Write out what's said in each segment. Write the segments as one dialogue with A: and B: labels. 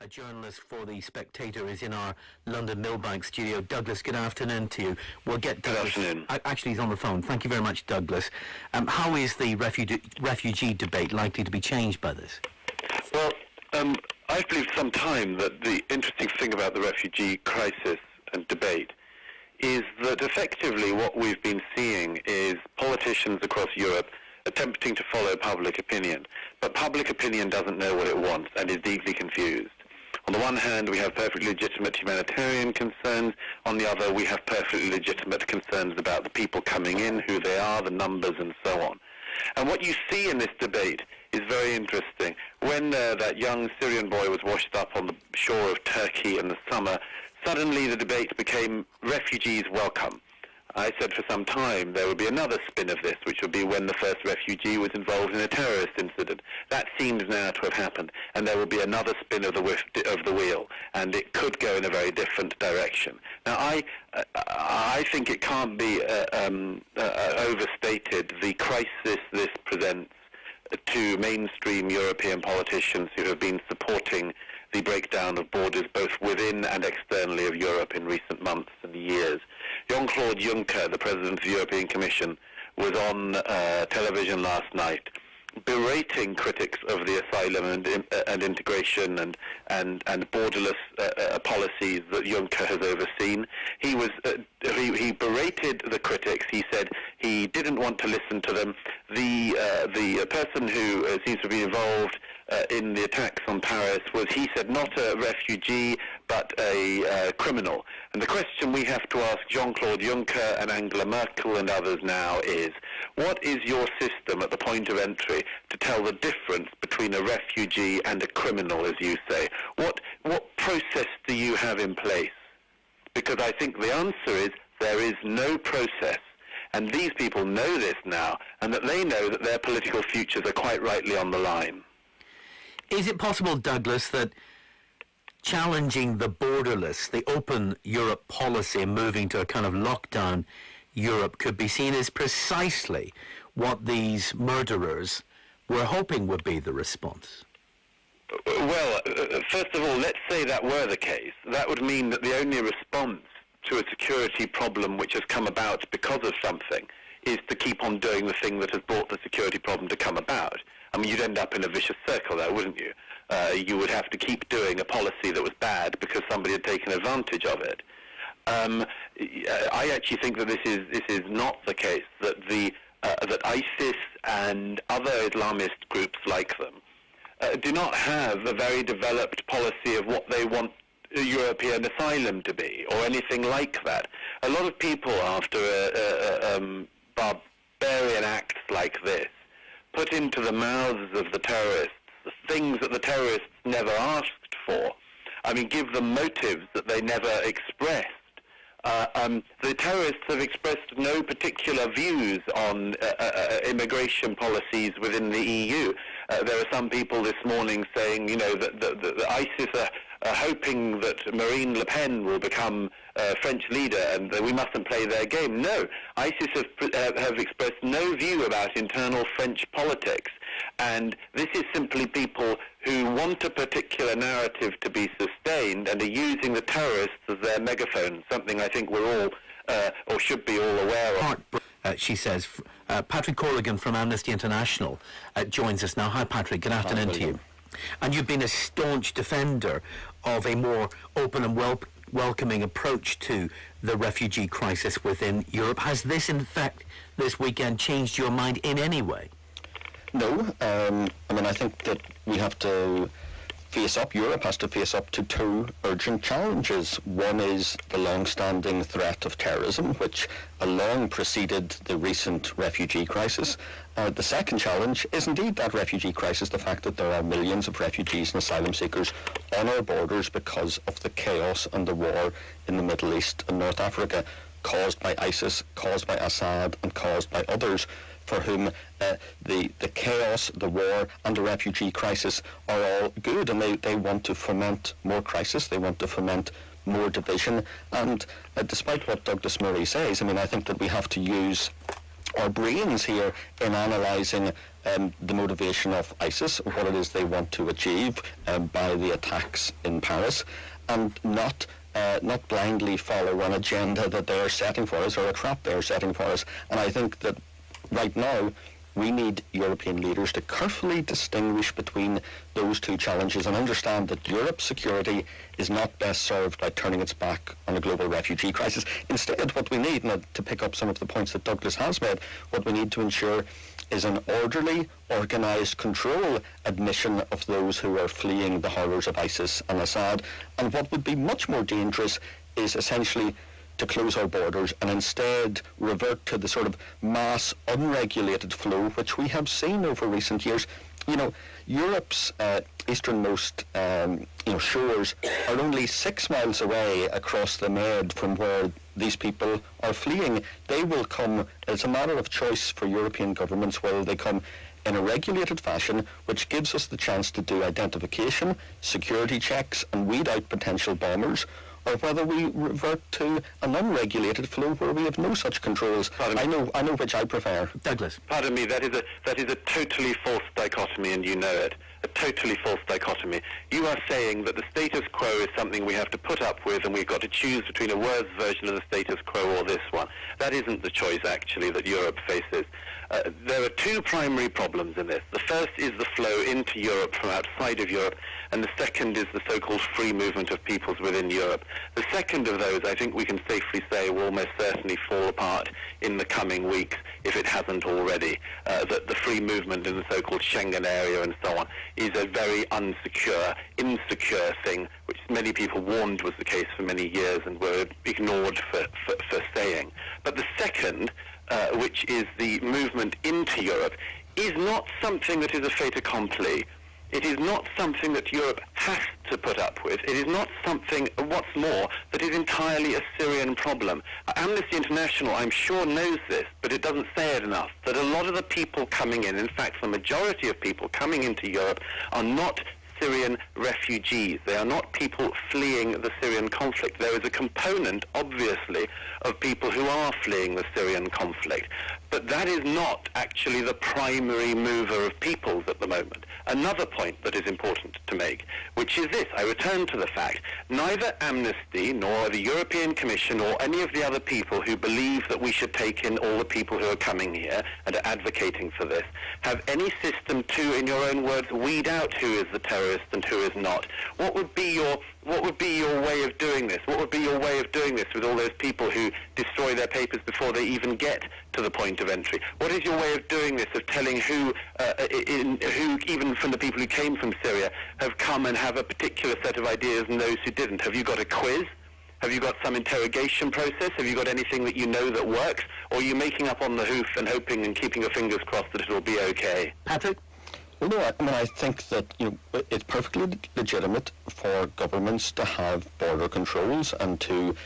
A: a journalist for The Spectator, is in our London Millbank studio. Douglas, good afternoon to you. We'll get Douglas.
B: Good afternoon.
A: Actually, he's on the phone. Thank you very much, Douglas. How is the refugee debate likely to be changed by this?
B: Well, I've believed for some time that the interesting thing about the refugee crisis and debate is that effectively what we've been seeing is politicians across Europe attempting to follow public opinion. But public opinion doesn't know what it wants and is deeply confused. On the one hand, we have perfectly legitimate humanitarian concerns. On the other, we have perfectly legitimate concerns about the people coming in, who they are, the numbers, and so on. And what you see in this debate is very interesting. When that young Syrian boy was washed up on the shore of Turkey in the summer, suddenly the debate became refugees welcome. I said for some time there would be another spin of this, which would be when the first refugee was involved in a terrorist incident. That seems now to have happened, and there will be another spin of the wheel, and it could go in a very different direction. Now, I think it can't be overstated the crisis this presents to mainstream European politicians who have been supporting the breakdown of borders both within and externally of Europe in recent months and years. Jean-Claude Juncker, the President of the European Commission, was on television last night berating critics of the asylum and integration and borderless policies that Juncker has overseen. He berated the critics. He said he didn't want to listen to them. The person who seems to be involved in the attacks on Paris was, he said, not a refugee but a criminal. And the question we have to ask Jean-Claude Juncker and Angela Merkel and others now is, what is your system at the point of entry to tell the difference between a refugee and a criminal, as you say? What process do you have in place? Because I think the answer is there is no process. And these people know this now, and that they know that their political futures are quite rightly on the line.
A: Is it possible, Douglas, that challenging the borderless, the open Europe policy and moving to a kind of lockdown Europe could be seen as precisely what these murderers were hoping would be the response?
B: Well, first of all, let's say that were the case. That would mean that the only response to a security problem which has come about because of something is to keep on doing the thing that has brought the security problem to come about. I mean, you'd end up in a vicious circle there, wouldn't you? You would have to keep doing a policy that was bad because somebody had taken advantage of it. I actually think that this is not the case, that that ISIS and other Islamist groups like them do not have a very developed policy of what they want European asylum to be, or anything like that. A lot of people, after barbarian acts like this, put into the mouths of the terrorists things that the terrorists never asked for. I mean, give them motives that they never expressed. The terrorists have expressed no particular views on immigration policies within the EU. There are some people this morning saying, you know, that ISIS are hoping that Marine Le Pen will become French leader and that we mustn't play their game. No, ISIS have expressed no view about internal French politics. And this is simply people who want a particular narrative to be sustained and are using the terrorists as their megaphone, something I think we're all, or should be all aware of.
A: She says. Patrick Corrigan from Amnesty International joins us now. Hi, Patrick. Good afternoon to you. And you've been a staunch defender of a more open and welcoming approach to the refugee crisis within Europe. Has this, in fact, this weekend changed your mind in any way?
C: No. I mean, I think that we have to face up. Europe has to face up to two urgent challenges. One is the long-standing threat of terrorism, which long preceded the recent refugee crisis. The second challenge is indeed that refugee crisis, the fact that there are millions of refugees and asylum seekers on our borders because of the chaos and the war in the Middle East and North Africa, caused by ISIS, caused by Assad, and caused by others for whom the chaos, the war, and the refugee crisis are all good, and they want to foment more crisis, they want to foment more division. And despite what Douglas Murray says, I mean, I think that we have to use our brains here in analysing the motivation of ISIS, what it is they want to achieve by the attacks in Paris, and not blindly follow an agenda that they're setting for us or a trap they're setting for us. And I think that right now we need European leaders to carefully distinguish between those two challenges and understand that Europe's security is not best served by turning its back on a global refugee crisis. Instead, what we need, and to pick up some of the points that Douglas has made, what we need to ensure is an orderly, organised control admission of those who are fleeing the horrors of ISIS and Assad. And what would be much more dangerous is essentially to close our borders and instead revert to the sort of mass, unregulated flow which we have seen over recent years. You know, Europe's easternmost shores are only 6 miles away across the Med from where these people are fleeing. They will come, it's a matter of choice for European governments, whether they come in a regulated fashion, which gives us the chance to do identification, security checks, and weed out potential bombers, or whether we revert to an unregulated flow where we have no such controls. I know which I prefer.
A: Douglas.
B: Pardon me, that is a totally false dichotomy, and you know it. A totally false dichotomy. You are saying that the status quo is something we have to put up with, and we've got to choose between a worse version of the status quo or this one. That isn't the choice, actually, that Europe faces. There are two primary problems in this. The first is the flow into Europe from outside of Europe, and the second is the so-called free movement of peoples within Europe. The second of those, I think we can safely say, will almost certainly fall apart in the coming weeks, if it hasn't already. That the free movement in the so-called Schengen area and so on is a very insecure thing, which many people warned was the case for many years and were ignored for saying. But the second, which is the movement into Europe, is not something that is a fait accompli. It is not something that Europe has to put up with. It is not something, what's more, that is entirely a Syrian problem. Amnesty International, I'm sure, knows this, but it doesn't say it enough, that a lot of the people coming in fact, the majority of people coming into Europe are not Syrian refugees. They are not people fleeing the Syrian conflict. There is a component, obviously, of people who are fleeing the Syrian conflict. But that is not actually the primary mover of peoples at the moment. Another point that is important to make, which is this. I return to the fact, neither Amnesty nor the European Commission or any of the other people who believe that we should take in all the people who are coming here and are advocating for this, have any system to, in your own words, weed out who is the terrorist and who is not. What would be your way of doing this? What would be your way of doing this with all those people who destroy their papers before they even get to the point of entry? What is your way of doing this, of telling who even from the people who came from Syria, have come and have a particular set of ideas and those who didn't? Have you got a quiz? Have you got some interrogation process? Have you got anything that you know that works? Or are you making up on the hoof and hoping and keeping your fingers crossed that it'll be okay?
A: Patrick?
C: Well, no, I think that it's perfectly legitimate for governments to have border controls and to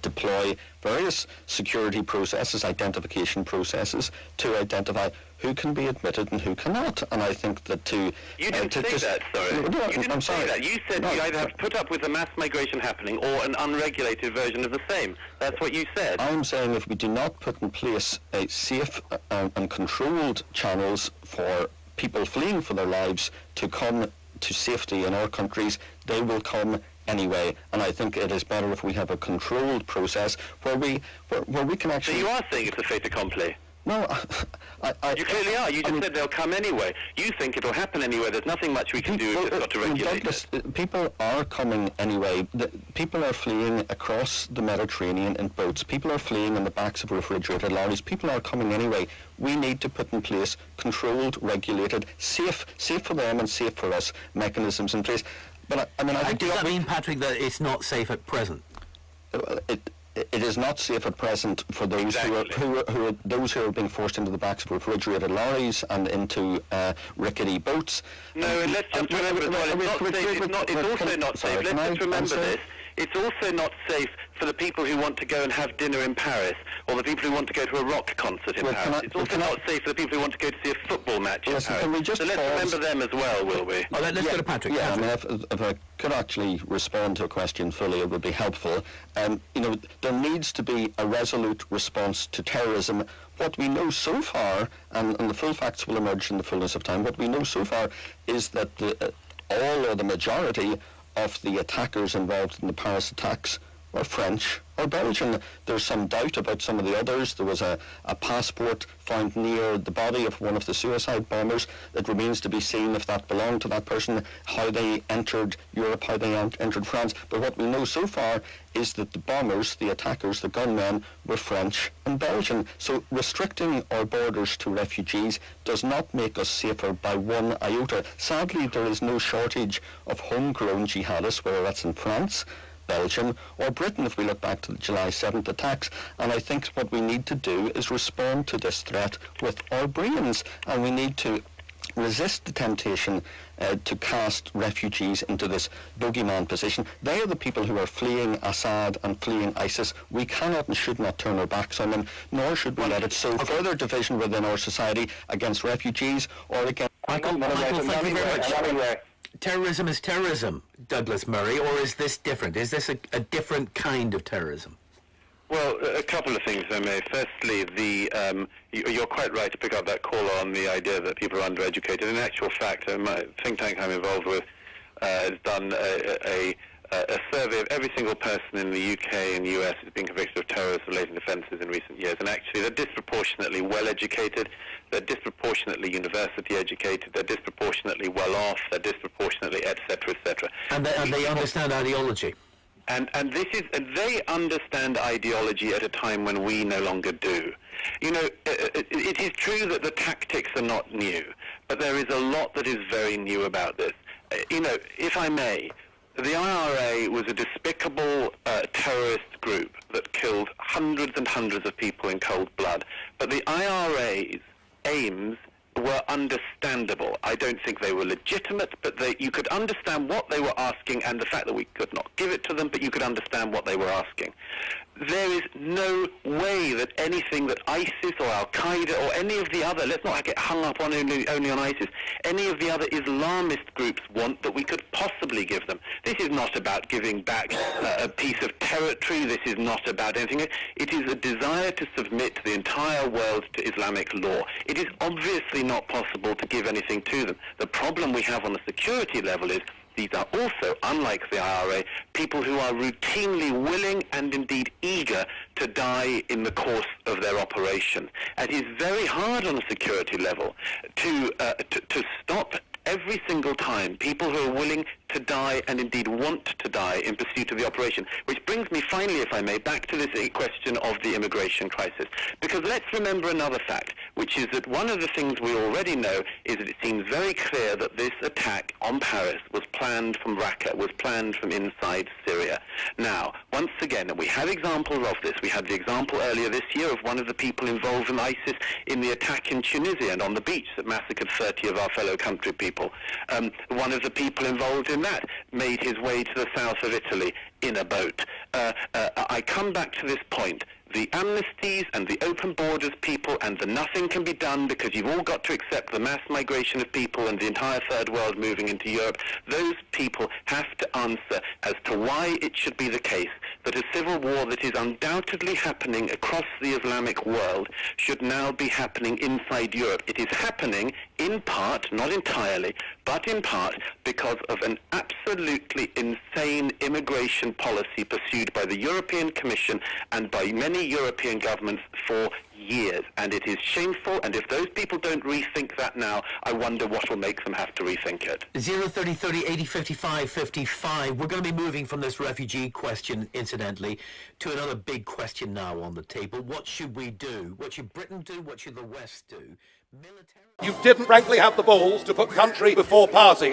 C: deploy various security processes, identification processes, to identify who can be admitted and who cannot. And I think that
B: You didn't say that, sorry.
C: No,
B: you didn't say that. You said we either have to put up with a mass migration happening or an unregulated version of the same. That's what you said.
C: I'm saying if we do not put in place a safe and controlled channels for people fleeing for their lives to come to safety in our countries, they will come anyway. And I think it is better if we have a controlled process where we can actually...
B: So you are saying it's a fait accompli?
C: No,
B: you clearly are. You just said they'll come anyway. You think it'll happen anyway. There's nothing much we can do. We've just got to regulate it.
C: People are coming anyway. People are fleeing across the Mediterranean in boats. People are fleeing in the backs of refrigerated lorries. People are coming anyway. We need to put in place controlled, regulated, safe for them and safe for us mechanisms in place. But I think...
A: Does that mean, Patrick, that it's not safe at present?
C: It is not safe at present for those who are being forced into the backs of refrigerated lorries and into rickety boats.
B: No, and let's just remember as well, it's also not safe. Let's just remember this. It's also not safe for the people who want to go and have dinner in Paris, or the people who want to go to a rock concert in Paris. It's also not safe for the people who want to go to see a football match in Paris. So let's remember them as well, will we?
A: Let's go to Patrick.
C: Yeah,
A: Patrick.
C: I mean, if I could actually respond to a question fully, it would be helpful. There needs to be a resolute response to terrorism. What we know so far, and the full facts will emerge in the fullness of time, what we know so far is that all or the majority of the attackers involved in the Paris attacks were French or Belgian. There's some doubt about some of the others. There was a passport found near the body of one of the suicide bombers. It remains to be seen if that belonged to that person, how they entered Europe, how they entered France. But what we know so far is that the bombers, the attackers, the gunmen, were French and Belgian. So restricting our borders to refugees does not make us safer by one iota. Sadly, there is no shortage of homegrown jihadists, whether that's in France, Belgium or Britain, if we look back to the July 7th attacks. And I think what we need to do is respond to this threat with our brains, and we need to resist the temptation to cast refugees into this bogeyman position. They are the people who are fleeing Assad and fleeing ISIS. We cannot and should not turn our backs on them, nor should we let it sow further division within our society against refugees or against...
A: Michael, thank you very much. Terrorism is terrorism, Douglas Murray, or is this different? Is this a different kind of terrorism?
B: Well, a couple of things, if I may. Firstly, you're quite right to pick up that call on the idea that people are undereducated. In actual fact, my think tank I'm involved with has done a survey of every single person in the UK and US who's been convicted of terrorist-related offences in recent years, and actually they're disproportionately well-educated, they're disproportionately university-educated, they're disproportionately well-off, they're disproportionately etc., etc.
A: And they understand ideology.
B: And they understand ideology at a time when we no longer do. It is true that the tactics are not new, but there is a lot that is very new about this. If I may, the IRA was a despicable terrorist group that killed hundreds and hundreds of people in cold blood. But the IRA's aims were understandable. I don't think they were legitimate, but you could understand what they were asking, and the fact that we could not give it to them, but you could understand what they were asking. There is no way that anything that ISIS or Al-Qaeda or any of the other, let's not get hung up on only on ISIS, any of the other Islamist groups want that we could possibly give them. This is not about giving back a piece of territory. This is not about anything. It is a desire to submit the entire world to Islamic law. It is obviously not possible to give anything to them. The problem we have on the security level is these are also, unlike the IRA, people who are routinely willing and indeed eager to die in the course of their operation. And it is very hard on a security level to stop every single time people who are willing to die and indeed want to die in pursuit of the operation. Which brings me finally, if I may, back to this question of the immigration crisis. Because let's remember another fact, which is that one of the things we already know is that it seems very clear that this attack on Paris was planned from Raqqa, was planned from inside Syria. Now, once again, and we have examples of this. We had the example earlier this year of one of the people involved in ISIS in the attack in Tunisia and on the beach that massacred 30 of our fellow country people. One of the people involved in that made his way to the south of Italy in a boat. I come back to this point. The amnesties and the open borders people and the nothing can be done because you've all got to accept the mass migration of people and the entire third world moving into Europe. Those people have to answer as to why it should be the case that a civil war that is undoubtedly happening across the Islamic world should now be happening inside Europe. It is happening in part, not entirely, but in part because of an absolutely insane immigration policy pursued by the European Commission and by many European governments for years. And it is shameful, and if those people don't rethink that now, I wonder what will make them have to rethink it.
A: 03030 80 55 55. We're going to be moving from this refugee question, incidentally, to another big question now on the table. What should we do? What should Britain do? What should the West do? Military...
D: You didn't frankly have the balls to put country before party.